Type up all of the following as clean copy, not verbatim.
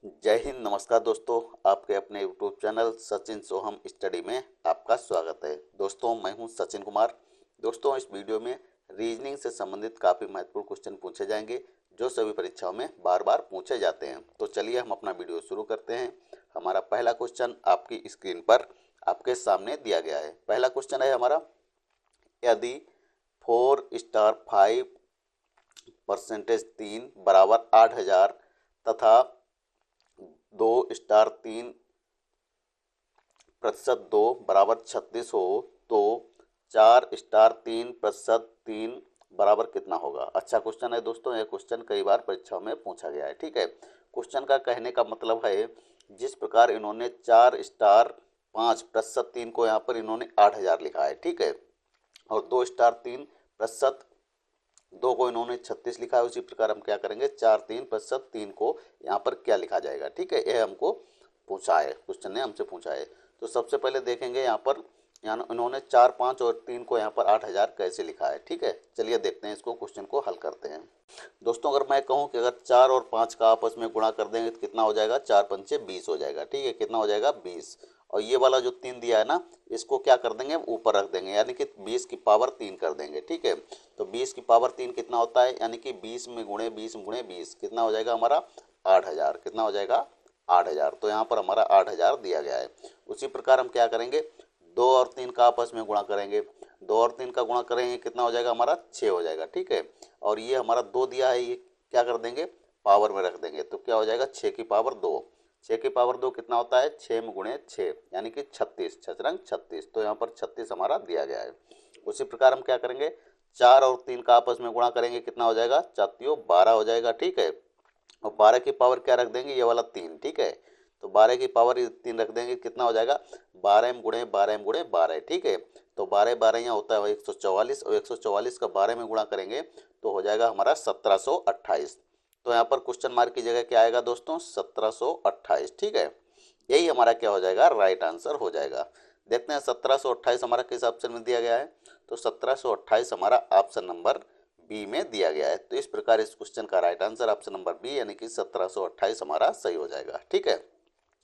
जय हिंद। नमस्कार दोस्तों, आपके अपने यूट्यूब चैनल सचिन सोहम स्टडी में आपका स्वागत है। दोस्तों, मैं हूं सचिन कुमार। दोस्तों, इस वीडियो में रीजनिंग से संबंधित काफ़ी महत्वपूर्ण क्वेश्चन पूछे जाएंगे जो सभी परीक्षाओं में बार बार पूछे जाते हैं। तो चलिए हम अपना वीडियो शुरू करते हैं। हमारा पहला क्वेश्चन आपकी स्क्रीन पर आपके सामने दिया गया है। पहला क्वेश्चन है हमारा, यदि 4*5% 3 = 8,000 तथा 2*3%(2) = 36 हो तो 4*3%(3) कितना होगा। अच्छा क्वेश्चन है दोस्तों। यह क्वेश्चन कई बार परीक्षाओं में पूछा गया है। ठीक है, क्वेश्चन का कहने का मतलब है, जिस प्रकार इन्होंने 4*5%(3) को यहाँ पर इन्होंने 8,000 लिखा है। ठीक है, और 2*3%(2) को इन्होंने 36 लिखा है। उसी प्रकार हम क्या करेंगे, 4(3%)(3) को यहाँ पर क्या लिखा जाएगा। ठीक है, यह हमको पूछा है, क्वेश्चन ने हमसे पूछा है। तो सबसे पहले देखेंगे यहाँ पर, यहाँ इन्होंने 4, 5 और 3 को यहाँ पर 8,000 कैसे लिखा है। ठीक है, चलिए देखते हैं, इसको क्वेश्चन को हल करते हैं। दोस्तों, अगर मैं कहूँ कि अगर 4 और 5 का आपस में गुणा कर देंगे तो कितना हो जाएगा, 4×5 = 20 हो जाएगा। ठीक है, कितना हो जाएगा, 20। और ये वाला जो 3 दिया है ना, इसको क्या कर देंगे, ऊपर रख देंगे, यानी कि 20 की पावर 3 कर देंगे। ठीक है, तो 20 की पावर 3 कितना होता है, यानी कि 20 में गुणे 20 में गुणे 20 कितना हो जाएगा हमारा, 8,000। कितना हो जाएगा, 8,000। तो यहाँ पर हमारा 8,000 दिया गया है। उसी प्रकार हम क्या करेंगे, 2 और 3 का आपस में गुणा करेंगे। 2 और 3 का गुणा करेंगे, कितना हो जाएगा हमारा, 6 हो जाएगा। ठीक है, और ये हमारा 2 दिया है, ये क्या कर देंगे, पावर में रख देंगे। तो क्या हो जाएगा, 6 की पावर 2। 6 की पावर 2 कितना होता है, 6 में गुणे 6 यानी कि 36। 36। तो यहाँ पर 36 हमारा दिया गया है। उसी प्रकार हम क्या करेंगे, 4 और 3 का आपस में गुणा करेंगे, कितना हो जाएगा, 4×3 = 12 हो जाएगा। ठीक है, और 12 की पावर क्या रख देंगे, ये वाला 3। ठीक है, तो 12 की पावर 3 रख देंगे, कितना हो जाएगा, 12 में गुणे 12 में गुणे 12। ठीक है, तो 12 12 यहाँ होता है 144, और 144 का 12 में गुणा करेंगे तो हो जाएगा हमारा 1728। तो यहाँ पर क्वेश्चन मार्क की जगह क्या आएगा दोस्तों, 1728। ठीक है, यही हमारा क्या हो जाएगा, राइट आंसर हो जाएगा। देखते हैं 1728 हमारा किस ऑप्शन में दिया गया है। तो 1728 हमारा ऑप्शन नंबर बी में दिया गया है। तो इस प्रकार इस क्वेश्चन का right answer option number B यानी कि 1728 हमारा सही हो जाएगा। ठीक है,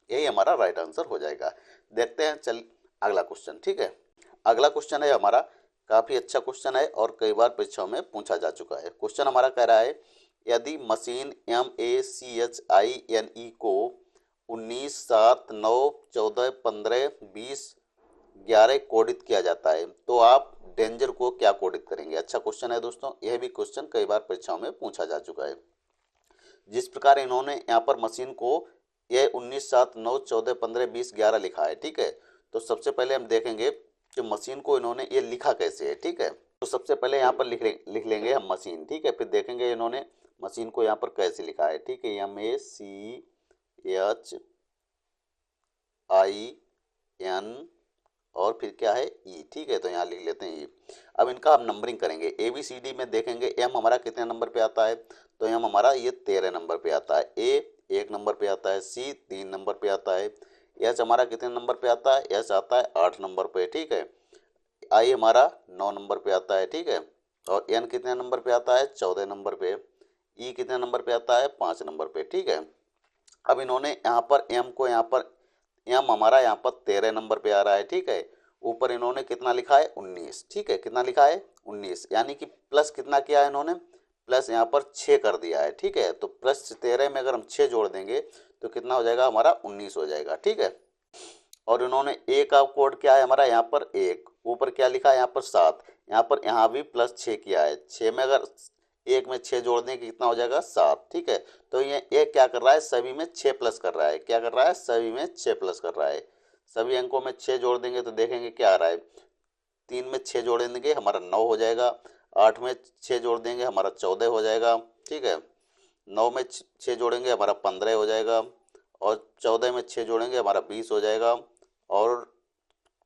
यही हमारा राइट आंसर हो जाएगा। देखते हैं चल अगला क्वेश्चन। ठीक है, अगला क्वेश्चन है हमारा, काफी अच्छा क्वेश्चन है और कई बार परीक्षाओं में पूछा जा चुका है। क्वेश्चन हमारा कह रहा है, यदि मशीन MACHINE को 19, 7, 9, 14, 15, 20, 11 कोडित किया जाता है तो आप डेंजर को क्या कोडित करेंगे। अच्छा क्वेश्चन है दोस्तों, यह भी क्वेश्चन कई बार परीक्षाओं में पूछा जा चुका है। जिस प्रकार इन्होंने यहाँ पर मशीन को यह 19, 7, 9, 14, 15, 20, 11 लिखा है। ठीक है, तो सबसे पहले हम देखेंगे कि मशीन को इन्होंने ये लिखा कैसे है। ठीक है, तो सबसे पहले यहाँ पर लिख लेंगे हम मशीन। ठीक है, फिर देखेंगे इन्होंने मशीन को यहाँ पर कैसे लिखा है। ठीक है, MACHIN और फिर क्या है, ई। ठीक है, तो यहाँ लिख लेते हैं ई। अब इनका हम नंबरिंग करेंगे। ABCD में देखेंगे एम हमारा कितने नंबर पे आता है, तो एम हमारा ये 13 नंबर पे आता है। ए 1 नंबर पे आता है। सी 3 नंबर पे आता है। एच हमारा कितने नंबर पे आता है, एच आता है 8 नंबर पे। ठीक है, आई हमारा 9 नंबर पे आता है। ठीक है, और एन कितने नंबर पे आता है, 14 नंबर पे। ई कितने नंबर पे आता है, 5 नंबर पे। ठीक है, अब इन्होंने यहाँ पर एम को यहाँ पर एम हमारा यहाँ पर 13 नंबर पे आ रहा है। ठीक है, ऊपर इन्होंने कितना लिखा है, 19। ठीक है, कितना लिखा है, 19, यानी कि प्लस कितना किया है इन्होंने, प्लस यहाँ पर 6 कर दिया है। ठीक है, तो +13 में अगर हम 6 जोड़ देंगे तो कितना हो जाएगा हमारा, 19 हो जाएगा। ठीक है, और इन्होंने ए का कोड क्या है हमारा, यहाँ पर 1, ऊपर क्या लिखा है यहाँ पर 7, यहाँ पर यहाँ भी +6 किया है। 6 में अगर 1 में 6 जोड़ दें कितना हो जाएगा, 7। ठीक है, तो ये क्या कर रहा है, सभी में 6 प्लस कर रहा है। क्या कर रहा है, सभी में 6 प्लस कर रहा है। सभी अंकों में 6 जोड़ देंगे तो देखेंगे क्या आ रहा है, 3 में 6 जोड़ देंगे हमारा 9 हो जाएगा। 8 में 6 जोड़ देंगे हमारा 14 हो जाएगा। ठीक है, 9 में 6 जोड़ेंगे हमारा 15 हो जाएगा, और 14 में 6 जोड़ेंगे हमारा 20 हो जाएगा, और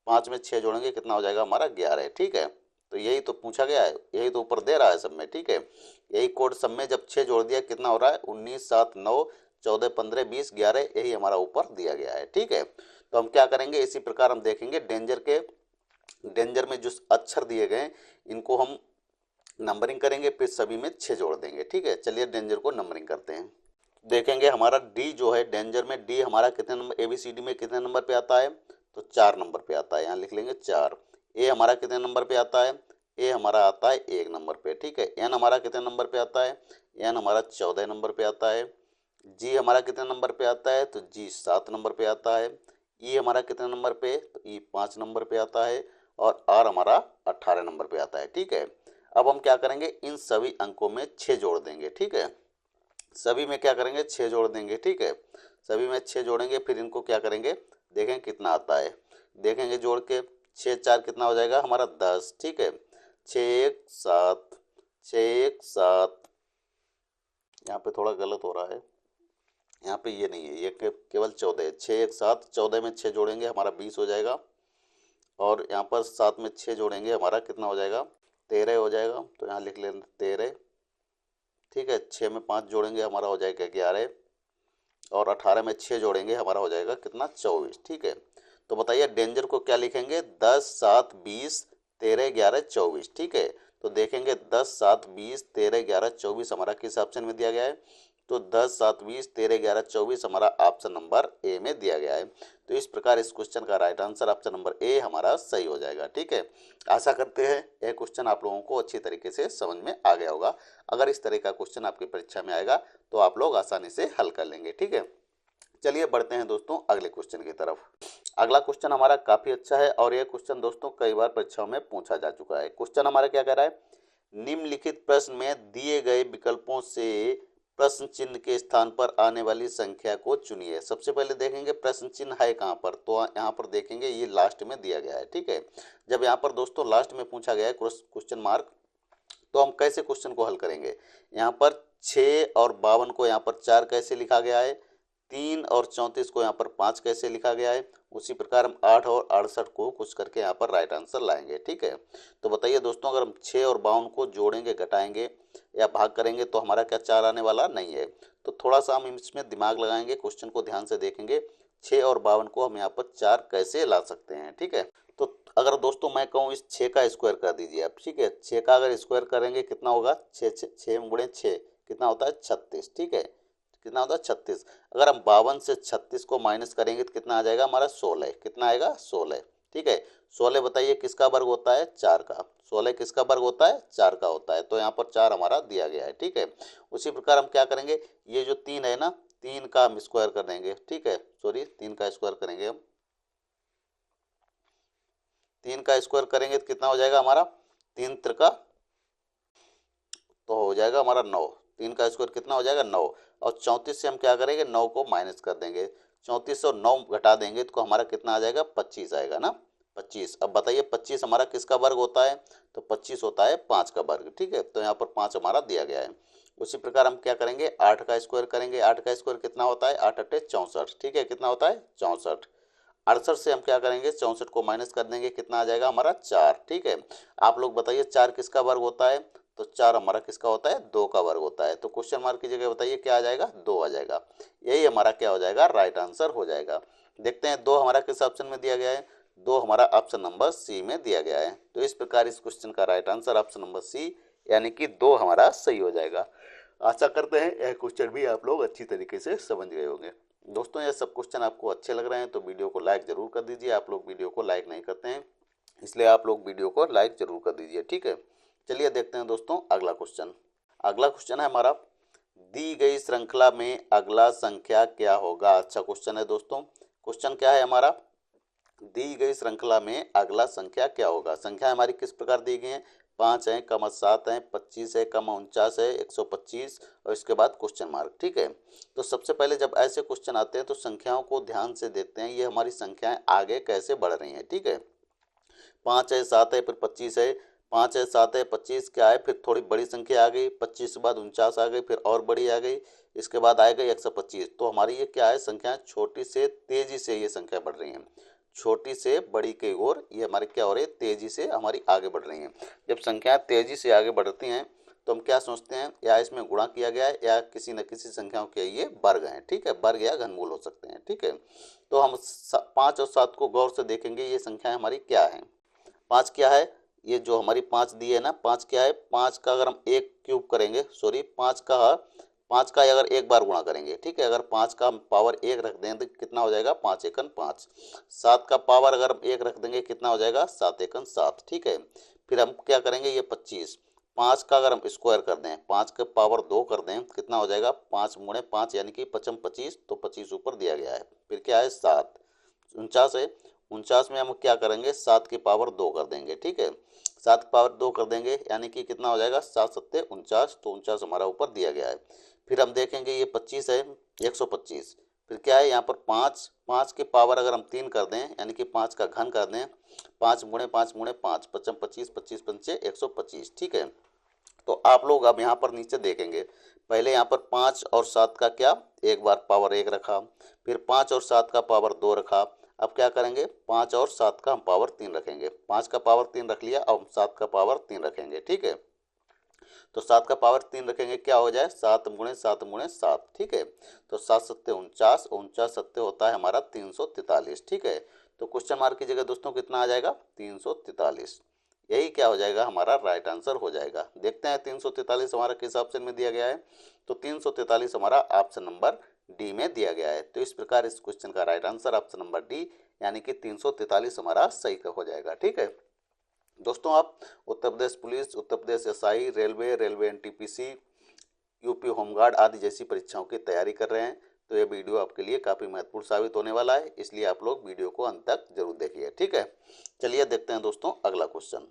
5 में 6 जोड़ेंगे कितना हो जाएगा हमारा, 11। ठीक है, तो यही तो पूछा गया है, यही तो ऊपर दे रहा है सब में। ठीक है, यही कोड सब में जब 6 जोड़ दिया कितना हो रहा है, 19, 7, 9, 14, 15, 20, 11, यही हमारा ऊपर दिया गया है। ठीक है, तो हम क्या करेंगे, इसी प्रकार हम देखेंगे डेंजर में जो अक्षर दिए गए इनको हम नंबरिंग करेंगे, फिर सभी में 6 जोड़ देंगे। ठीक है, चलिए डेंजर को नंबरिंग करते हैं। देखेंगे हमारा डी जो है डेंजर में, डी हमारा कितने नंबर, ABCD में कितने नंबर पे आता है, तो 4 नंबर पे आता है, यहाँ लिख लेंगे 4। ए हमारा कितने नंबर पे आता है, ए हमारा आता है 1 नंबर पे, ठीक है। एन हमारा कितने नंबर पे आता है, एन हमारा 14 नंबर पे आता है। जी हमारा कितने नंबर पे आता है, तो जी 7 नंबर पे आता है। ई हमारा कितने नंबर पे, तो ई 5 नंबर पे आता है। और आर हमारा 18 नंबर पे आता है, ठीक है। अब हम क्या करेंगे, इन सभी अंकों में 6 जोड़ देंगे, ठीक है। सभी में क्या करेंगे, 6 जोड़ देंगे, ठीक है। सभी में 6 जोड़ेंगे, फिर इनको क्या करेंगे, देखें कितना आता है, देखेंगे जोड़ के 6 4 कितना हो जाएगा हमारा 10, ठीक है। 6 1 7, 6 1 7, यहाँ पे थोड़ा गलत हो रहा है, यहाँ पे ये नहीं है, ये केवल 14 है। 6 1 7, 14 में 6 जोड़ेंगे हमारा 20 हो जाएगा। और यहाँ पर 7 में 6 जोड़ेंगे हमारा कितना हो जाएगा, 13 हो जाएगा। तो यहाँ लिख लेंगे 13, ठीक है। 6 में 5 जोड़ेंगे हमारा हो जाएगा 11। और 18 में 6 जोड़ेंगे हमारा हो जाएगा कितना, 24, ठीक है। तो बताइए डेंजर को क्या लिखेंगे, 10 7 20 13 11 24, ठीक है। तो देखेंगे 10 7 20 13 11 24 हमारा किस ऑप्शन में दिया गया है, तो 10 7 20 13 11 24 हमारा ऑप्शन नंबर ए में दिया गया है। तो इस प्रकार इस क्वेश्चन का right answer option number A हमारा सही हो जाएगा, ठीक है। आशा करते हैं यह क्वेश्चन आप लोगों को अच्छी तरीके से समझ में आ गया होगा। अगर इस तरह का क्वेश्चन आपकी परीक्षा में आएगा तो आप लोग आसानी से हल कर लेंगे, ठीक है। चलिए बढ़ते हैं दोस्तों अगले क्वेश्चन की तरफ। अगला क्वेश्चन हमारा काफी अच्छा है और यह क्वेश्चन दोस्तों कई बार परीक्षाओं में पूछा जा चुका है। क्वेश्चन हमारा क्या कह रहा है, निम्नलिखित प्रश्न में दिए गए विकल्पों से प्रश्न चिन्ह के स्थान पर आने वाली संख्या को चुनिए। सबसे पहले देखेंगे प्रश्न चिन्ह है कहाँ पर, तो यहाँ पर देखेंगे ये लास्ट में दिया गया है, ठीक है। जब यहाँ पर दोस्तों लास्ट में पूछा गया है क्वेश्चन मार्क, तो हम कैसे क्वेश्चन को हल करेंगे। यहाँ पर 6 और 52 को यहाँ पर 4 कैसे लिखा गया है, 3 और 34 को यहाँ पर 5 कैसे लिखा गया है, उसी प्रकार हम 8 और 68 को कुछ करके यहाँ पर राइट आंसर लाएंगे, ठीक है। तो बताइए दोस्तों अगर हम 6 और 52 को जोड़ेंगे, घटाएंगे या भाग करेंगे तो हमारा क्या 4 आने वाला नहीं है। तो थोड़ा सा हम इसमें दिमाग लगाएंगे, क्वेश्चन को ध्यान से देखेंगे, 6 और 52 को हम यहाँ पर 4 कैसे ला सकते हैं, ठीक है। तो अगर दोस्तों मैं कहूँ इस 6 का स्क्वायर कर दीजिए आप, ठीक है। 6 का अगर स्क्वायर करेंगे कितना होगा, 6 गुणे 6 कितना होता है 36, ठीक है। कितना होता है 36। अगर हम 52 से 36 को माइनस करेंगे तो कितना आ जाएगा हमारा 16, कितना आएगा 16, ठीक है। 16 बताइए किसका वर्ग होता है, 4 का। 16 किसका वर्ग होता है, 4 का होता है। तो यहाँ पर 4 हमारा दिया गया है, ठीक है। उसी प्रकार हम क्या करेंगे, ये जो 3 है ना, 3 का हम स्क्वायर कर देंगे, ठीक है। सॉरी 3 का स्क्वायर करेंगे हम, 3 का स्क्वायर करेंगे तो कितना हो जाएगा हमारा, 3 त्रिका तो हो जाएगा हमारा 9। 3 का स्क्वायर कितना हो जाएगा 9। और 34 से हम क्या करेंगे, 9 को माइनस कर देंगे, 34 और 9 घटा देंगे तो हमारा कितना आ जाएगा 25 आएगा ना, 25। अब बताइए 25 हमारा किसका वर्ग होता है, तो 25 होता है 5 का वर्ग, ठीक है। तो यहाँ पर 5 हमारा दिया गया है। उसी प्रकार हम क्या करेंगे, 8 का स्क्वायर करेंगे। 8 का स्क्वायर कितना होता है, 8 8 64, ठीक है। कितना होता है 64। 68 से हम क्या करेंगे, 64 को माइनस कर देंगे, कितना आ जाएगा हमारा 4, ठीक है। आप लोग बताइए 4 किसका वर्ग होता है, तो 4 हमारा किसका होता है, 2 का वर्ग होता है। तो क्वेश्चन मार्क की जगह बताइए क्या आ जाएगा, 2 आ जाएगा। यही हमारा क्या हो जाएगा, राइट आंसर हो जाएगा। देखते हैं 2 हमारा किस ऑप्शन में दिया गया है, 2 हमारा ऑप्शन नंबर सी में दिया गया है। तो इस प्रकार इस क्वेश्चन का right answer option number C यानी कि 2 हमारा सही हो जाएगा। आशा करते हैं यह क्वेश्चन भी आप लोग अच्छी तरीके से समझ गए होंगे। दोस्तों ये सब क्वेश्चन आपको अच्छे लग रहे हैं तो वीडियो को लाइक जरूर कर दीजिए। आप लोग वीडियो को लाइक नहीं करते हैं, इसलिए आप लोग वीडियो को लाइक जरूर कर दीजिए, ठीक है। चलिए देखते हैं दोस्तों अगला क्वेश्चन। अगला क्वेश्चन है हमारा, दी गई श्रृंखला में अगला संख्या क्या होगा। अच्छा क्वेश्चन है दोस्तों। क्वेश्चन क्या है हमारा, दी गई श्रृंखला में अगला संख्या क्या होगा। संख्या हमारी किस प्रकार दी गई है, 5 है, 7 है, 25 है, 49 है, 125 और इसके बाद क्वेश्चन मार्क, ठीक है। तो सबसे पहले जब ऐसे क्वेश्चन आते हैं तो संख्याओं को ध्यान से देखते हैं, ये हमारी संख्याएं आगे कैसे बढ़ रही हैं, ठीक है। 5 है, 7 है, फिर 25 है, 5 है, 7 है, 25 क्या है, फिर थोड़ी बड़ी संख्या आ गई, 25 के बाद 49 आ गई, फिर और बड़ी आ गई, इसके बाद आ गई 125। तो हमारी ये क्या है, संख्या छोटी से तेजी से ये संख्या बढ़ रही है, छोटी से बड़ी की ओर ये हमारी क्या हो रही है, तेजी से हमारी आगे बढ़ रही हैं। जब संख्याएं तेजी से आगे बढ़ती हैं तो हम क्या सोचते हैं, या इसमें गुणा किया गया है या किसी न किसी संख्याओं के ये वर्ग हैं, ठीक है। वर्ग या घनमूल हो सकते हैं, ठीक है। तो हम 5 और 7 को गौर से देखेंगे, ये संख्याएं हमारी क्या है। 5 क्या है, ये जो हमारी 5 दी है ना, 5 क्या है, 5 का अगर हम 1 क्यूब करेंगे, सॉरी 5 का 5 का अगर एक बार गुणा करेंगे, ठीक है, अगर 5 का पावर 1 रख दें तो कितना हो जाएगा 5 एकन 5। 7 का पावर अगर हम 1 रख देंगे कितना हो जाएगा 7 एकन 7, ठीक है। फिर हम क्या करेंगे, ये 25, 5 का अगर हम स्क्वायर कर दें, 5 का पावर 2 कर दें कितना हो जाएगा 5 गुणे 5 यानी कि 55 25, तो 25 ऊपर दिया गया है। फिर क्या है 7, 49 है, 49 में हम क्या करेंगे 7 की पावर 2 कर देंगे, ठीक है, 7 की पावर 2 कर देंगे यानी कि कितना हो जाएगा 7 सत्ते 49, तो 49 हमारा ऊपर दिया गया है। फिर हम देखेंगे ये 25 है 125, फिर क्या है यहाँ पर 5, 5 की पावर अगर हम 3 कर दें यानी कि 5 का घन कर दें, 5 गुणे 5 गुणे 5, 55 25, 25 पंचे 125, ठीक है। तो आप लोग अब यहाँ पर नीचे देखेंगे, पहले यहाँ पर 5 और 7 का क्या एक बार पावर 1 रखा, फिर 5 और 7 का पावर 2 रखा। अब क्या करेंगे 5 और 7 का हम पावर 3 रखेंगे, 5 का पावर 3 रख लिया, अब 7 का पावर 3 रखेंगे, ठीक है। तो 7 का पावर 3 रखेंगे क्या हो जाए 7 गुणे 7 गुणे 7, ठीक है। तो 7 सत्ते 49, 49 सत्ते होता है हमारा 343, ठीक है। तो क्वेश्चन मार्क की जगह दोस्तों कितना आ जाएगा 343, यही क्या हो जाएगा हमारा राइट आंसर हो जाएगा। देखते हैं 343 हमारा किस ऑप्शन में दिया गया है, तो 343 हमारा ऑप्शन नंबर डी में दिया गया है। तो इस प्रकार इस क्वेश्चन का right answer option number D यानी कि 343 हमारा सही का हो जाएगा, ठीक है। दोस्तों आप Uttar Pradesh police, Uttar Pradesh SI, railway NTPC, UP home guard आदि जैसी परीक्षाओं की तैयारी कर रहे हैं तो ये वीडियो आपके लिए काफ़ी महत्वपूर्ण साबित होने वाला है, इसलिए आप लोग वीडियो को अंत तक जरूर देखिए, ठीक है। चलिए देखते हैं दोस्तों अगला क्वेश्चन।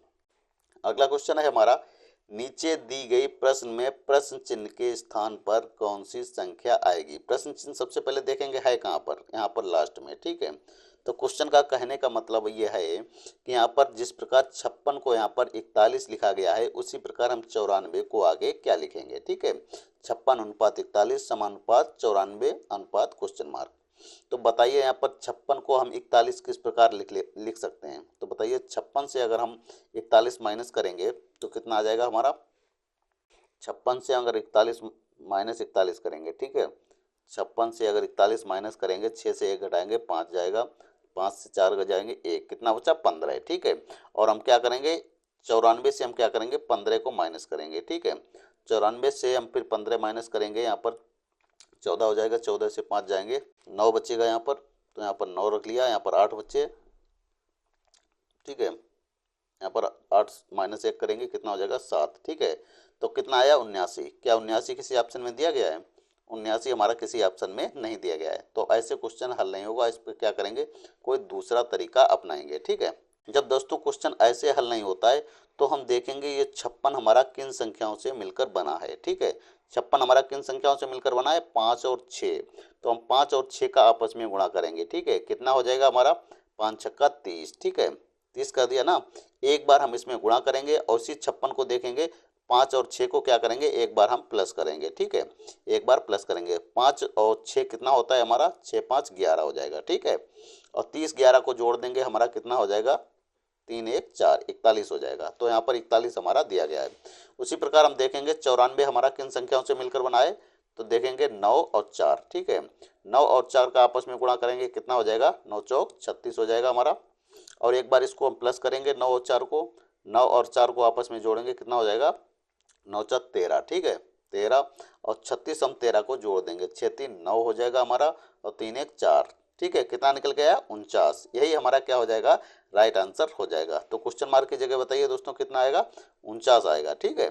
अगला क्वेश्चन है हमारा, नीचे दी गई प्रश्न में प्रश्न चिन्ह के स्थान पर कौन सी संख्या आएगी। प्रश्न चिन्ह सबसे पहले देखेंगे है कहाँ पर, यहाँ पर लास्ट में, ठीक है। तो क्वेश्चन का कहने का मतलब ये है कि यहाँ पर जिस प्रकार 56 को यहाँ पर 41 लिखा गया है उसी प्रकार हम 94 को आगे क्या लिखेंगे, ठीक है। 56 अनुपात 41 समानुपात 94 अनुपात क्वेश्चन मार्क। तो बताइए यहाँ पर 56 को हम 41 किस प्रकार लिख सकते हैं। तो बताइए 56 से अगर हम 41 माइनस करेंगे तो कितना आ जाएगा हमारा, 56 से अगर 41 माइनस 41 करेंगे, ठीक है, 56 से अगर 41 माइनस करेंगे 6 से 1 घटाएंगे 5 जाएगा, 5 से 4 घटाएंगे 1, कितना बचा 15 है, ठीक है। और हम क्या करेंगे 94 से हम क्या करेंगे 15 को माइनस करेंगे, ठीक है। 94 से हम फिर 15 माइनस करेंगे, यहाँ पर 14 हो जाएगा, 14 से 5 जाएंगे 9 बचेगा यहाँ पर, तो यहाँ पर 9 रख लिया, यहाँ पर 8 बचे, ठीक है। यहाँ पर 8 माइनस 1 करेंगे कितना हो जाएगा 7, ठीक है। तो कितना आया 79, क्या 79 किसी ऑप्शन में दिया गया है, 79 हमारा किसी ऑप्शन में नहीं दिया गया है। तो ऐसे क्वेश्चन हल नहीं होगा, इस पर क्या करेंगे कोई दूसरा तरीका अपनाएंगे, ठीक है। जब दोस्तों क्वेश्चन ऐसे हल नहीं होता है तो हम देखेंगे ये 56 हमारा किन संख्याओं से मिलकर बना है, ठीक है। 56 हमारा किन संख्याओं से मिलकर बना है 5 और 6, तो हम 5 और 6 का आपस में गुणा करेंगे, ठीक है। कितना हो जाएगा हमारा 5 छक्का 30, ठीक है, 30 कर दिया ना। एक बार हम इसमें गुणा करेंगे और इसी 56 को देखेंगे 5 और 6 को क्या करेंगे एक बार हम प्लस करेंगे, ठीक है, एक बार प्लस करेंगे। 5 और 6 कितना होता है हमारा 6 5 11 हो जाएगा, ठीक है। और 30 11 को जोड़ देंगे हमारा कितना हो जाएगा 3 1 4 41 हो जाएगा। तो यहाँ पर 41 हमारा दिया गया है। उसी प्रकार हम देखेंगे 94 हमारा किन संख्याओं से मिलकर बना है, तो देखेंगे 9 और 4, ठीक है। 9 और 4 का आपस में गुणा करेंगे कितना हो जाएगा 9 चौक 36 हो जाएगा हमारा। और एक बार इसको हम प्लस करेंगे 9 और 4 को, 9 और 4 को आपस में जोड़ेंगे कितना हो जाएगा 9 4 13, ठीक है, 13 और 36 हम 13 को जोड़ देंगे 6 3 9 हो जाएगा हमारा, और 3 1 4, ठीक है। कितना निकल गया 49, यही हमारा क्या हो जाएगा राइट आंसर हो जाएगा। तो क्वेश्चन मार्क की जगह बताइए दोस्तों कितना आएगा 49 आएगा, ठीक है।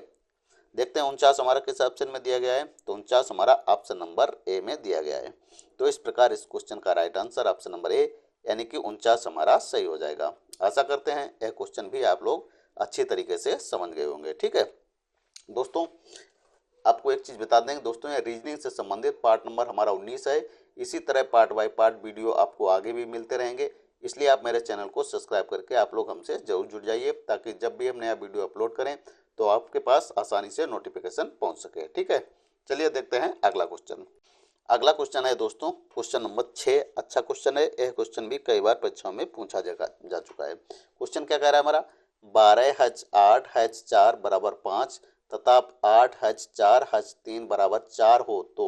देखते हैं 49 हमारा किस ऑप्शन में दिया गया है, तो 49 हमारा ऑप्शन नंबर ए में दिया गया है। तो इस प्रकार इस क्वेश्चन का right answer option number A यानी कि 49 हमारा सही हो जाएगा। आशा करते हैं यह क्वेश्चन भी आप लोग अच्छी तरीके से समझ गए होंगे, ठीक है। दोस्तों आपको एक चीज़ बता देंगे दोस्तों, ये रीजनिंग से संबंधित पार्ट नंबर हमारा 19 है। इसी तरह पार्ट बाय पार्ट वीडियो आपको आगे भी मिलते रहेंगे, इसलिए आप मेरे चैनल को सब्सक्राइब करके आप लोग हमसे जरूर जुड़ जाइए, ताकि जब भी हम नया वीडियो अपलोड करें तो आपके पास आसानी से नोटिफिकेशन पहुंच सके, ठीक है। चलिए देखते हैं अगला क्वेश्चन। अगला क्वेश्चन है दोस्तों क्वेश्चन नंबर 6। अच्छा क्वेश्चन है, यह क्वेश्चन भी कई बार परीक्षाओं में पूछा जा चुका है। क्वेश्चन क्या कह रहा है हमारा, 12H8H4 बराबर 5 तथा 8H4H3 बराबर 4 हो तो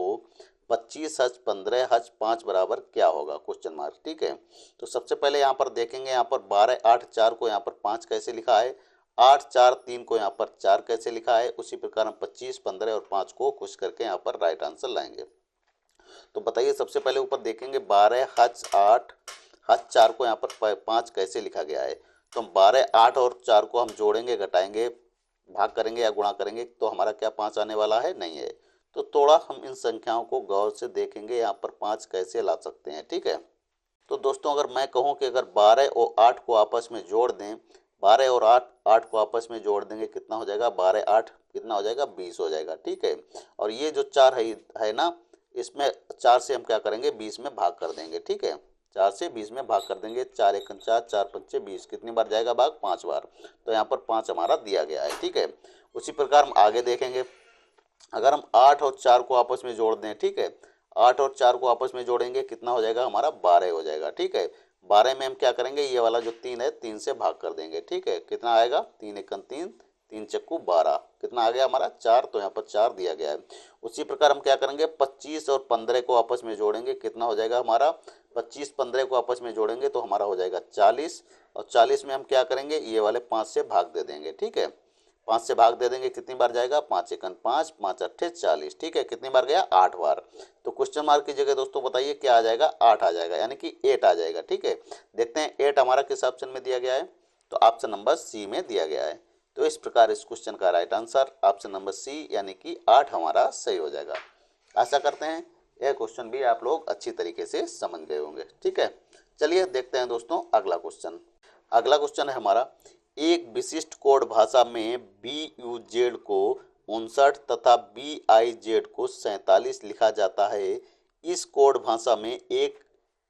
25H15H5 बराबर क्या होगा क्वेश्चन मार्क, ठीक है। तो सबसे पहले यहाँ पर देखेंगे, यहाँ पर 12 8 4 को यहाँ पर 5 कैसे लिखा है, 8 4 3 को यहाँ पर 4 कैसे लिखा है, उसी प्रकार हम 25 15 और 5 को खुश करके यहाँ पर राइट आंसर लाएंगे। तो बताइए सबसे पहले ऊपर देखेंगे 12 हज 8 हज 4 को यहाँ पर 5 कैसे लिखा गया है। तो हम 12 8 और 4 को हम जोड़ेंगे, घटाएंगे, भाग करेंगे या गुणा करेंगे तो हमारा क्या 5 आने वाला है, नहीं है। तो थोड़ा हम इन संख्याओं को गौर से देखेंगे, यहाँ पर 5 कैसे ला सकते हैं, ठीक है। तो दोस्तों अगर मैं कहूँ कि अगर 12 और 8 को आपस में जोड़ दें, 12 और 8 को आपस में जोड़ देंगे कितना हो जाएगा, 12 8 कितना हो जाएगा, 20 हो जाएगा, ठीक है। और ये जो 4 है ना, इसमें 4 से हम क्या करेंगे, 20 में भाग कर देंगे, ठीक है। 4 से 20 में भाग कर देंगे, 4 1 4 4 5 20, कितनी बार जाएगा भाग, 5 बार। तो यहाँ पर 5 हमारा दिया गया है, ठीक है। उसी प्रकार हम आगे देखेंगे, अगर हम 8 और 4 को आपस में जोड़ दें, ठीक है, 8 और 4 को आपस में जोड़ेंगे कितना हो जाएगा हमारा, 12 हो जाएगा, ठीक है। 12 में हम क्या करेंगे, ये वाला जो 3 है 3 से भाग कर देंगे, ठीक है। कितना आएगा, 3 1 3 3 चक्कू 12, कितना आ गया हमारा 4, तो यहाँ पर 4 दिया गया है। उसी प्रकार हम क्या करेंगे, 25 और 15 को आपस में जोड़ेंगे, कितना हो जाएगा हमारा, 25 15 को आपस में जोड़ेंगे तो हमारा हो जाएगा 40, और 40 में हम क्या करेंगे, ये वाले 5 से भाग दे देंगे, ठीक है। 5 से भाग दे देंगे, कितनी बार जाएगा, 5 1 5 5 8 40, ठीक है। कितनी बार गया, 8 बार। तो क्वेश्चन मार्क की जगह दोस्तों बताइए क्या आ जाएगा, 8 आ जाएगा, यानी कि 8 आ जाएगा, ठीक है। देखते हैं 8 हमारा किस ऑप्शन में दिया गया है, तो ऑप्शन नंबर सी में दिया गया है। तो इस प्रकार इस क्वेश्चन का right answer option number C यानी कि 8 हमारा सही हो जाएगा। आशा करते हैं यह क्वेश्चन भी आप लोग अच्छी तरीके से समझ गए होंगे, ठीक है। चलिए देखते हैं दोस्तों अगला क्वेश्चन। अगला क्वेश्चन है हमारा, एक विशिष्ट कोड भाषा में BUZ को 59 तथा BIZ को 47 लिखा जाता है। इस कोड भाषा में एक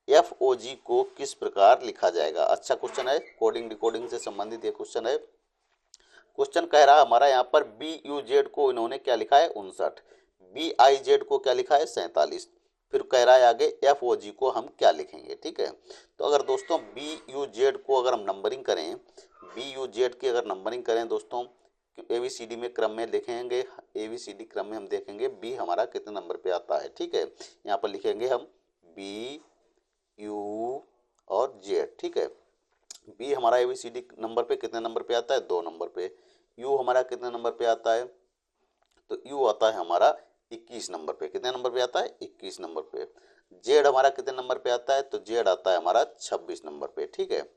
FOG को किस प्रकार लिखा जाएगा। अच्छा क्वेश्चन है, कोडिंग डिकोडिंग से संबंधित ये क्वेश्चन है। क्वेश्चन कह रहा है हमारा यहाँ पर BUZ को इन्होंने क्या लिखा है, 59, BIZ को क्या लिखा है, 47, फिर कह रहा है आगे FOG को हम क्या लिखेंगे, ठीक है। तो अगर दोस्तों BUZ को अगर हम नंबरिंग करें, BUZ की अगर नंबरिंग करें दोस्तों, ABCD में क्रम में देखेंगे, ABCD क्रम में हम देखेंगे B हमारा कितने नंबर पे आता है, ठीक है। यहाँ पर लिखेंगे हम B U और Z, ठीक है। B हमारा ABCD नंबर पे कितने नंबर पे आता है, 2 नंबर पे। U हमारा कितने नंबर पे आता है, तो U आता है हमारा 21 नंबर पे। कितने नंबर पे आता है, 21 नंबर पे। Z हमारा कितने नंबर पे आता है, तो Z आता है हमारा 26 नंबर पे, ठीक है।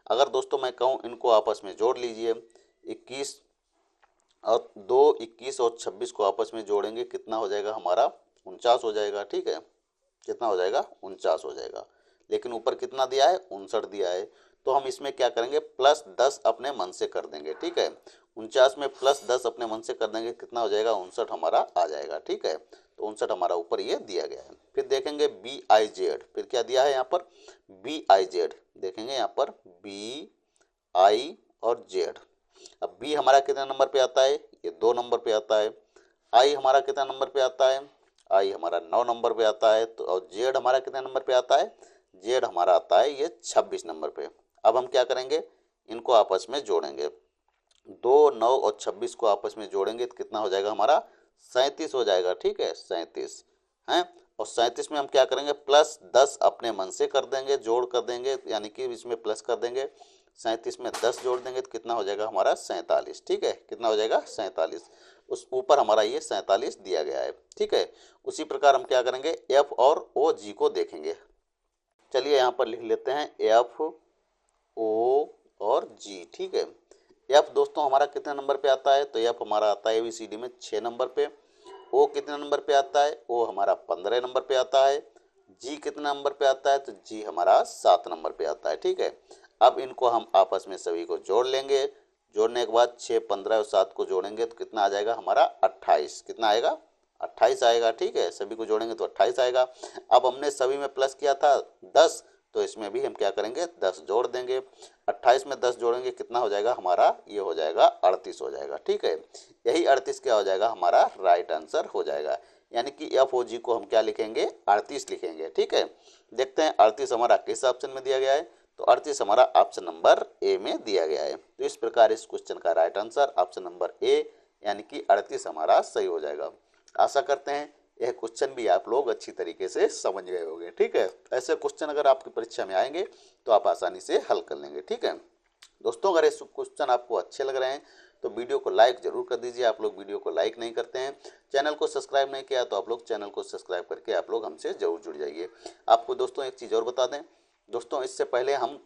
अगर दोस्तों मैं कहूँ इनको आपस में जोड़ लीजिए, 21 और 2 21 और 26 को आपस में जोड़ेंगे कितना हो जाएगा हमारा, 49 हो जाएगा, ठीक है। कितना हो जाएगा, 49 हो जाएगा। लेकिन ऊपर कितना दिया है, 59 दिया है। तो हम इसमें क्या करेंगे, +10 अपने मन से कर देंगे, ठीक है। 49 में +10 अपने मन से कर देंगे, कितना हो जाएगा, 59 हमारा आ जाएगा, ठीक है। तो 59 हमारा ऊपर ये दिया गया है। फिर देखेंगे BIZ, फिर क्या दिया है यहाँ पर, BIZ देखेंगे यहाँ पर BI और Z। अब B हमारा कितने नंबर पे आता है, ये 2 नंबर पे आता है। I हमारा कितना नंबर पे आता है, I हमारा 9 नंबर पे आता है। तो और Z हमारा कितने नंबर पे आता है, Z हमारा आता है ये 26 नंबर पे। अब हम क्या करेंगे, इनको आपस में जोड़ेंगे, 2 9 और 26 को आपस में जोड़ेंगे तो कितना हो जाएगा हमारा, 37 हो जाएगा, ठीक है, 37 है। और 37 में हम क्या करेंगे, +10 अपने मन से कर देंगे, जोड़ कर देंगे, यानी कि इसमें प्लस कर देंगे। 37 में 10 जोड़ देंगे तो कितना हो जाएगा हमारा, 47, ठीक है। कितना हो जाएगा, 47। उस ऊपर हमारा ये 47 दिया गया है, ठीक है। उसी प्रकार हम क्या करेंगे, F और OG को देखेंगे। चलिए यहाँ पर लिख लेते हैं F O और G, ठीक है। F दोस्तों हमारा कितने नंबर पे आता है, तो F हमारा आता है ABCD में 6 नंबर पे। O कितने नंबर पे आता है, O हमारा 15 नंबर पे आता है। G कितने नंबर पे आता है, तो G हमारा 7 नंबर पे आता है, ठीक है। अब इनको हम आपस में सभी को जोड़ लेंगे। जोड़ने के बाद 6 15 और 7 को जोड़ेंगे तो कितना आ जाएगा हमारा, 28। कितना आएगा, 28 आएगा, ठीक है। सभी को जोड़ेंगे तो 28 आएगा। अब हमने सभी में प्लस किया था 10, तो इसमें भी हम क्या करेंगे, 10 जोड़ देंगे। 28 में 10 जोड़ेंगे कितना हो जाएगा हमारा, ये हो जाएगा 38 हो जाएगा, ठीक है। यही 38 क्या हो जाएगा हमारा, राइट आंसर हो जाएगा। यानी कि FOG को हम क्या लिखेंगे, 38 लिखेंगे, ठीक है। देखते हैं 38 हमारा किस ऑप्शन में दिया गया है, तो 38 हमारा ऑप्शन नंबर ए में दिया गया है। तो इस प्रकार इस क्वेश्चन का right answer option number A यानी कि 38 हमारा सही हो जाएगा। आशा करते हैं यह क्वेश्चन भी आप लोग अच्छी तरीके से समझ गए होंगे, ठीक है। ऐसे क्वेश्चन अगर आपकी परीक्षा में आएंगे तो आप आसानी से हल कर लेंगे, ठीक है। दोस्तों अगर ये क्वेश्चन आपको अच्छे लग रहे हैं तो वीडियो को लाइक जरूर कर दीजिए। आप लोग वीडियो को लाइक नहीं करते हैं, चैनल को सब्सक्राइब नहीं किया तो आप लोग चैनल को सब्सक्राइब करके आप लोग हमसे जरूर जुड़ जाइए। आपको दोस्तों एक चीज़ और बता दें दोस्तों, इससे पहले हम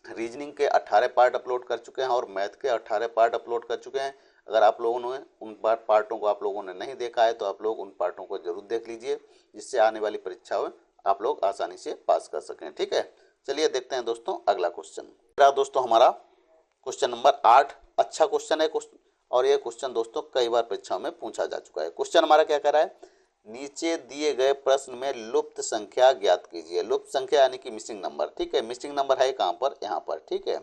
रीजनिंग के 18 पार्ट अपलोड कर चुके हैं और मैथ के 18 पार्ट अपलोड कर चुके हैं। अगर आप लोगों ने उन पार्टों को आप लोगों ने नहीं देखा है तो आप लोग उन पार्टों को जरूर देख लीजिए, जिससे आने वाली परीक्षा में आप लोग आसानी से पास कर सकें। ठीक है, चलिए देखते हैं दोस्तों अगला क्वेश्चन। दोस्तों हमारा क्वेश्चन नंबर 8 अच्छा क्वेश्चन है और ये क्वेश्चन दोस्तों कई बार परीक्षाओं में पूछा जा चुका है। क्वेश्चन हमारा क्या कह रहा है, नीचे दिए गए प्रश्न में लुप्त संख्या ज्ञात कीजिए। लुप्त संख्या यानी कि मिसिंग नंबर। ठीक है, मिसिंग नंबर है कहाँ पर, यहाँ पर। ठीक है,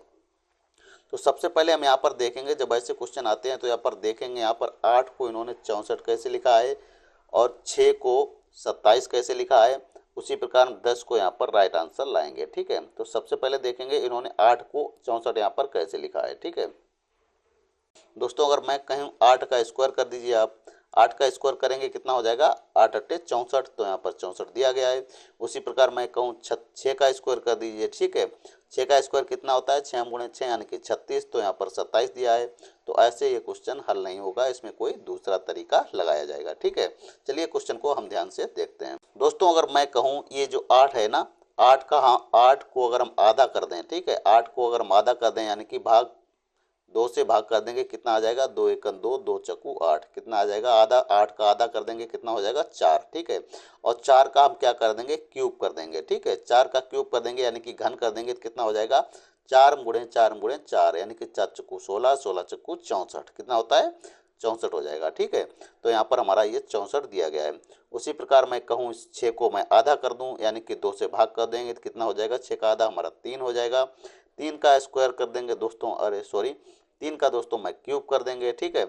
तो सबसे पहले हम यहाँ पर देखेंगे, जब ऐसे क्वेश्चन आते हैं तो यहाँ पर देखेंगे, यहाँ पर 8 को इन्होंने 64 कैसे लिखा है और 6 को 27 कैसे लिखा है। उसी प्रकार 10 को यहाँ पर राइट आंसर लाएंगे। ठीक है, तो सबसे पहले देखेंगे इन्होंने 8 को 64 यहाँ पर कैसे लिखा है। ठीक है दोस्तों, अगर मैं कहूँ 8 का स्क्वायर कर दीजिए आप, 8 का स्क्वायर करेंगे कितना हो जाएगा, 8 अट्ठे 64, तो यहाँ पर 64 दिया गया है। उसी प्रकार मैं कहूँ 6 का स्क्वायर कर दीजिए। ठीक है, 6 का स्क्वायर कितना होता है, 6 गुणे 6 यानी कि 36, तो यहाँ पर 27 दिया है। तो ऐसे ये क्वेश्चन हल नहीं होगा, इसमें कोई दूसरा तरीका लगाया जाएगा। ठीक है, चलिए क्वेश्चन को हम ध्यान से देखते हैं। दोस्तों अगर मैं कहूँ ये जो 8 है ना, 8 को अगर हम आधा कर दें, ठीक है, 8 को अगर हम आधा कर दें यानी कि 2 से भाग कर देंगे, कितना आ जाएगा, 2 एकम 2, 2 चक्कू 8, कितना आ जाएगा, आधा। 8 का आधा कर देंगे कितना हो जाएगा, 4। ठीक है, और 4 का हम क्या कर देंगे, क्यूब कर देंगे। ठीक है, 4 का क्यूब कर देंगे यानी कि घन कर देंगे तो कितना हो जाएगा, 4 गुणे 4 गुणे 4 यानी कि 4 चक्कू 16, 16 चक्कू 64, कितना होता है, 64 हो जाएगा। ठीक है, तो यहाँ पर हमारा ये 64 दिया गया है। उसी प्रकार मैं कहूँ इस 6 को मैं आधा कर दूँ यानी कि 2 से भाग कर देंगे तो कितना हो जाएगा, 6 का आधा हमारा 3 हो जाएगा। 3 का स्क्वायर कर देंगे दोस्तों, अरे सॉरी, 3 का दोस्तों मैं क्यूब कर देंगे। ठीक है,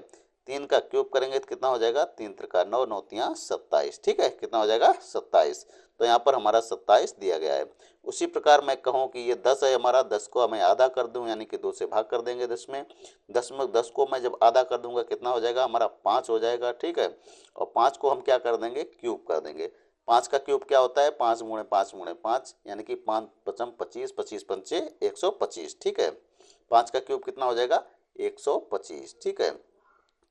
3 का क्यूब करेंगे तो कितना हो जाएगा, 3 त्रिका 9, 9 तिया 27। ठीक है, कितना हो जाएगा, 27। तो यहाँ पर हमारा 27 दिया गया है। उसी प्रकार मैं कहूँ कि ये 10 है हमारा, 10 को मैं आधा कर दूँ यानी कि 2 से भाग कर देंगे 10 में। 10 को मैं जब आधा कर दूंगा कितना हो जाएगा, हमारा 5 हो जाएगा। ठीक है, और 5 को हम क्या कर देंगे, क्यूब कर देंगे। 5 का क्यूब क्या होता है, 5 गुणे 5 गुणे 5 यानी कि 5 पचम 25, 25 पंचे 125। ठीक है, 5 का क्यूब कितना हो जाएगा, 125। ठीक है,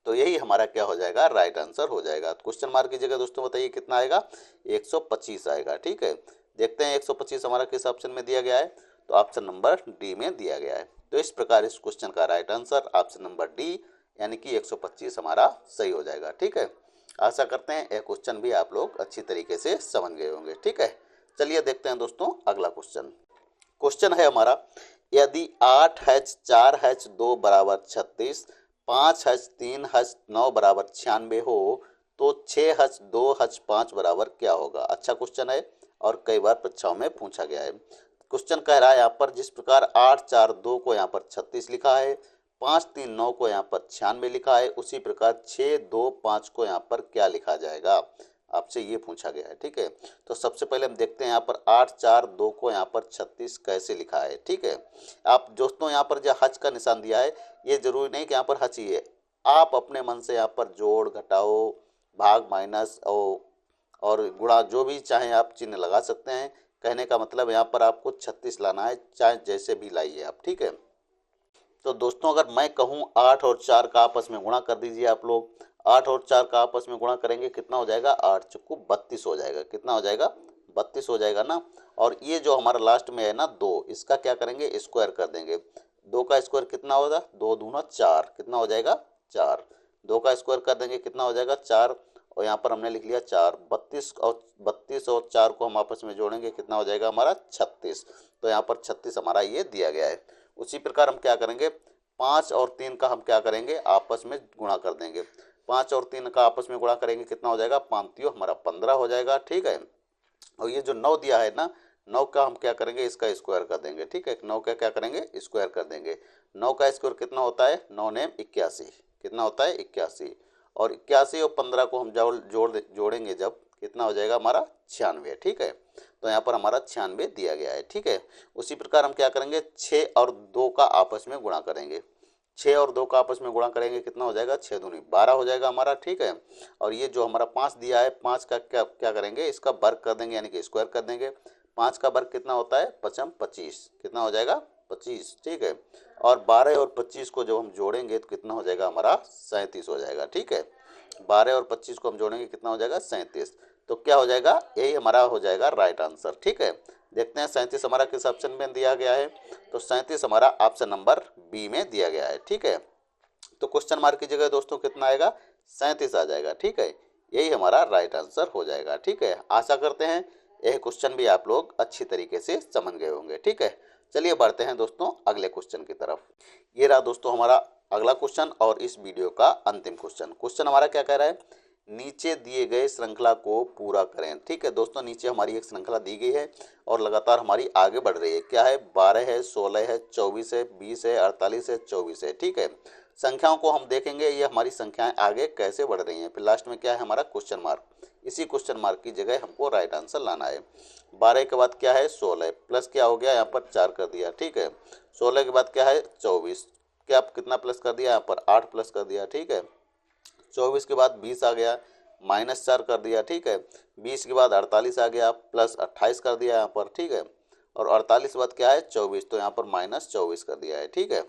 तो यही हमारा क्या हो जाएगा, राइट आंसर हो जाएगा। क्वेश्चन मार्क की जगह दोस्तों बताइए कितना आएगा, 125 आएगा। ठीक है, देखते हैं 125 हमारा किस ऑप्शन में दिया गया है, तो ऑप्शन नंबर डी में दिया गया है। तो इस प्रकार इस क्वेश्चन का right answer option number D यानी कि 125 हमारा सही हो जाएगा। ठीक है, आशा करते हैं यह क्वेश्चन भी आप लोग अच्छी तरीके से समझ गए होंगे। ठीक है, चलिए देखते हैं दोस्तों अगला क्वेश्चन। क्वेश्चन है हमारा, यदि 8H4H2 बराबर 36, 5H3H9 बराबर 96 हो तो 6H2H5 बराबर क्या होगा। अच्छा क्वेश्चन है और कई बार परीक्षाओं में पूछा गया है। क्वेश्चन कह रहा है यहाँ पर जिस प्रकार 8 4 2 को यहाँ पर 36 लिखा है, 5 3 9 को यहाँ पर 96 लिखा है, उसी प्रकार 6 2 5 को यहाँ पर क्या लिखा जाएगा, आपसे ये पूछा गया है। ठीक है, तो सबसे पहले हम देखते हैं यहाँ पर 8 4 2 को यहाँ पर 36 कैसे लिखा है। ठीक है, आप दोस्तों यहाँ पर जो हच का निशान दिया है, ये जरूरी नहीं कि यहाँ पर हच ही है, आप अपने मन से यहाँ पर जोड़ घटाओ भाग माइनस और गुणा जो भी चाहें आप चिन्ह लगा सकते हैं। कहने का मतलब यहाँ पर आपको 36 लाना है, चाहे जैसे भी लाइए आप। ठीक है, तो दोस्तों अगर मैं कहूँ 8 और 4 का आपस में गुणा कर दीजिए आप लोग, 8 और 4 का आपस में गुणा करेंगे कितना हो जाएगा, 8 चक्कू 32 हो जाएगा। कितना हो जाएगा, 32 हो जाएगा ना। और ये जो हमारा लास्ट में है ना 2, इसका क्या करेंगे, स्क्वायर कर देंगे। 2 का स्क्वायर कितना होगा, 2 दूना 4, कितना हो जाएगा 4। 2 का स्क्वायर कर देंगे कितना हो जाएगा 4, और यहाँ पर हमने लिख लिया 4। 32 और 4 को हम आपस में जोड़ेंगे कितना हो जाएगा हमारा 36। तो यहाँ पर 36 हमारा ये दिया गया है। उसी प्रकार हम क्या करेंगे, 5 और 3 का हम क्या करेंगे, आपस में गुणा कर देंगे। 5 और 3 का आपस में गुणा करेंगे कितना हो जाएगा, 5 हमारा 15 हो जाएगा। ठीक है, और ये जो 9 दिया है ना, 9 का हम क्या करेंगे, इसका स्क्वायर कर देंगे। ठीक है, 9 का क्या करेंगे, स्क्वायर कर देंगे। 9 का स्क्वायर कितना होता है, 9 ने 81, कितना होता है 81, और 81 और 15 को हम जोड़ेंगे जब कितना हो जाएगा हमारा 96। ठीक है, तो यहाँ पर हमारा 96 दिया गया है। ठीक है, उसी प्रकार हम क्या करेंगे, 6 और 2 का आपस में गुणा करेंगे। 6 और 2 का आपस में गुणा करेंगे कितना हो जाएगा, 6 दूनी 12 हो जाएगा हमारा। ठीक है, और ये जो हमारा 5 दिया है, 5 का क्या करेंगे, इसका वर्ग कर देंगे यानी कि स्क्वायर कर देंगे। 5 का वर्ग कितना होता है, 5 25, कितना हो जाएगा 25, ठीक है। और 12 और 25 को जब हम जोड़ेंगे तो कितना हो जाएगा हमारा 37 हो जाएगा, ठीक है। 12 और 25 को हम जोड़ेंगे कितना हो जाएगा 37। तो क्या हो जाएगा, यही हमारा हो जाएगा राइट आंसर, ठीक है। देखते हैं 37 हमारा किस ऑप्शन में दिया गया है। तो 37 हमारा ऑप्शन नंबर बी में दिया गया है, ठीक है। तो क्वेश्चन मार्क की जगह दोस्तों कितना आएगा, 37 आ जाएगा, ठीक है। यही हमारा राइट आंसर हो जाएगा, ठीक है। आशा करते हैं यह क्वेश्चन भी आप लोग अच्छी तरीके से समझ गए होंगे, ठीक है। चलिए बढ़ते हैं दोस्तों अगले क्वेश्चन की तरफ। ये रहा दोस्तों हमारा अगला क्वेश्चन और इस वीडियो का अंतिम क्वेश्चन। क्वेश्चन हमारा क्या कह रहा है, नीचे दिए गए श्रृंखला को पूरा करें, ठीक है। दोस्तों नीचे हमारी एक श्रृंखला दी गई है और लगातार हमारी आगे बढ़ रही है। क्या है, 12 है, 16 है, 24 है, 20 है, 48 है, 24 है, ठीक है। संख्याओं को हम देखेंगे ये हमारी संख्याएं आगे कैसे बढ़ रही हैं। फिर लास्ट में क्या है हमारा क्वेश्चन मार्क, इसी क्वेश्चन मार्क की जगह हमको राइट आंसर लाना है। 12 के बाद क्या है 16, प्लस क्या हो गया यहाँ पर 4 कर दिया, ठीक है। 16 के बाद क्या है 24, क्या कितना प्लस कर दिया यहाँ पर 8 प्लस कर दिया, ठीक है। 24 के बाद 20 आ गया, -4 कर दिया, ठीक है। 20 के बाद 48 आ गया, प्लस 28 कर दिया यहाँ पर, ठीक है। और 48 के बाद क्या है 24, तो यहाँ पर -24 कर दिया है, ठीक है।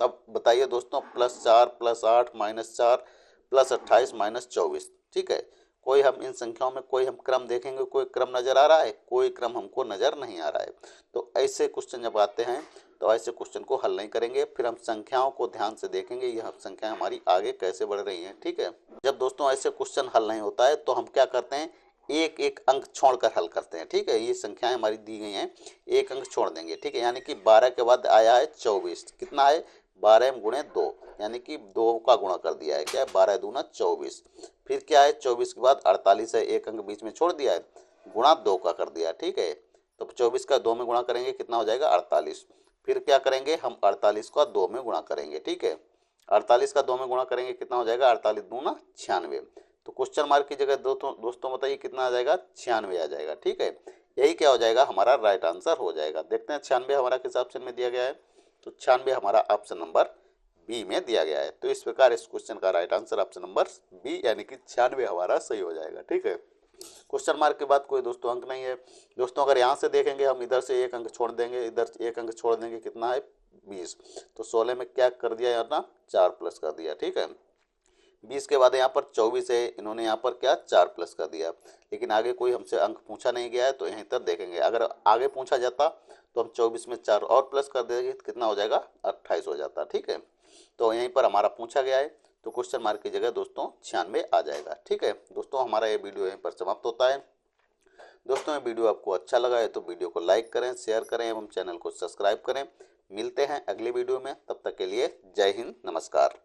तब बताइए दोस्तों +4 +8 -4 +28 -24, ठीक है। कोई हम इन संख्याओं में कोई हम क्रम देखेंगे, कोई क्रम नजर आ रहा है, कोई क्रम हमको नजर नहीं आ रहा है। तो ऐसे क्वेश्चन जब आते हैं तो ऐसे क्वेश्चन को हल नहीं करेंगे, फिर हम संख्याओं को ध्यान से देखेंगे यह संख्याएं हमारी आगे कैसे बढ़ रही हैं, ठीक है। जब दोस्तों ऐसे क्वेश्चन हल नहीं होता है तो हम क्या करते हैं, एक एक अंक छोड़कर हल करते हैं, ठीक है। ये संख्याएं हमारी दी गई हैं, एक अंक छोड़ देंगे, ठीक है। यानी कि 12 के बाद आया है 24, कितना है 12 गुणे 2, यानी कि 2 का गुणा कर दिया है, क्या है 12 दूना 24। फिर क्या है 24 के बाद 48 है, एक अंक बीच में छोड़ दिया है, गुणा 2 का कर दिया, ठीक है। तो 24 का 2 में गुणा करेंगे कितना हो जाएगा 48। फिर क्या करेंगे हम 48 का 2 में गुणा करेंगे, ठीक है। 48 का 2 में गुणा करेंगे कितना हो जाएगा 48 दूना 96। तो क्वेश्चन मार्क की जगह दोस्तों बताइए कितना आ जाएगा 96 आ जाएगा, ठीक है। यही क्या हो जाएगा हमारा राइट आंसर हो जाएगा। देखते हैं 96 हमारा किस ऑप्शन में दिया गया है। तो 96 हमारा ऑप्शन नंबर बी में दिया गया है। तो इस प्रकार इस क्वेश्चन का right answer option number B यानी कि 96 हमारा सही हो जाएगा, ठीक है। क्वेश्चन मार्क के बाद कोई दोस्तों अंक नहीं है। दोस्तों अगर यहाँ से देखेंगे हम इधर से एक अंक छोड़ देंगे, इधर एक अंक छोड़ देंगे, कितना है 20। तो 16 में क्या कर दिया यहाँ ना 4 प्लस कर दिया, ठीक है। 20 के बाद यहाँ पर 24 है, इन्होंने यहाँ पर क्या 4 प्लस कर दिया। लेकिन आगे कोई हमसे अंक पूछा नहीं गया है तो यहीं तक देखेंगे। अगर आगे पूछा जाता तो हम 24 में 4 और प्लस कर देंगे तो कितना हो जाएगा 28 हो जाता, ठीक है। तो यहीं पर हमारा पूछा गया है तो क्वेश्चन मार्क की जगह दोस्तों 96 आ जाएगा, ठीक है। दोस्तों हमारा ये वीडियो यहीं पर समाप्त होता है। दोस्तों ये वीडियो आपको अच्छा लगा है तो वीडियो को लाइक करें, शेयर करें एवं चैनल को सब्सक्राइब करें। मिलते हैं अगले वीडियो में, तब तक के लिए जय हिंद, नमस्कार।